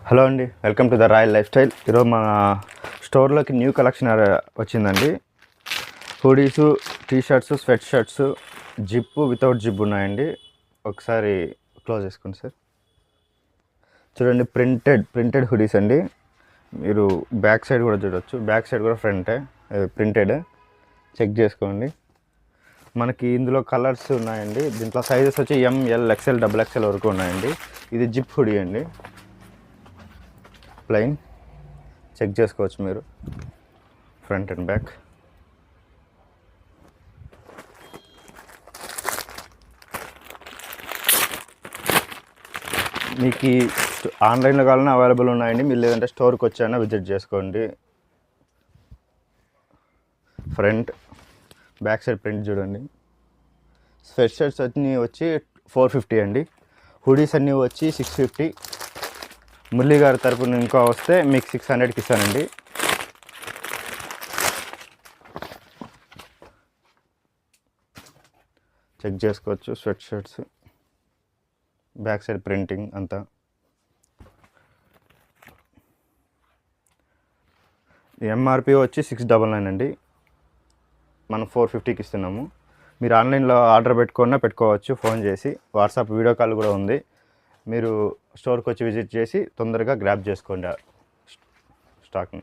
Hello అండి, welcome to the Royal Lifestyle. ఈరోజు మన స్టోర్లోకి న్యూ కలెక్షన్ వచ్చిందండి. Hoodies, T shirts, sweatshirts, zip without zip ఉన్నాయండి. ఒకసారి క్లోజ్ చేసుకోండి సార్. చూడండి, ప్రింటెడ్ హుడీస్ అండి. మీరు బ్యాక్ సైడ్ కూడా చూడవచ్చు, బ్యాక్ సైడ్ కూడా ప్రింటెడ్. చెక్ చేసుకోండి. మనకి ఇందులో కలర్స్ ఉన్నాయండి. దీంట్లో సైజెస్ వచ్చి ఎంఎల్, ఎక్స్ఎల్, XXL వరకు ఉన్నాయండి. ఇది జిప్ హుడీ అండి, ప్లెయిన్. చెక్ చేసుకోవచ్చు మీరు ఫ్రంట్ అండ్ బ్యాక్. మీకు ఆన్లైన్లో కావాలన్నా అవైలబుల్ ఉన్నాయండి. మీరు లేదంటే స్టోర్కి వచ్చానా విజిట్ చేసుకోండి. ఫ్రంట్ బ్యాక్ సైడ్ ప్రింట్ చూడండి. స్వెట్ షర్ట్స్ అన్నీ వచ్చి 450 అండి. హుడీస్ అన్నీ వచ్చి 650. మురళీ గారి తరపున ఇంకా వస్తే మీకు 600కి ఇస్తానండి. చెక్ చేసుకోవచ్చు. Sweat shirts back side printing అంతా. ఎంఆర్పి వచ్చి 699 అండి. మనం 450కి ఇస్తున్నాము. మీరు ఆన్లైన్లో ఆర్డర్ పెట్టుకోవచ్చు ఫోన్ చేసి. వాట్సాప్ వీడియో కాల్ కూడా ఉంది. మీరు స్టోర్కి వచ్చి విజిట్ చేసి తొందరగా గ్రాబ్ చేసుకోండి స్టాక్ని.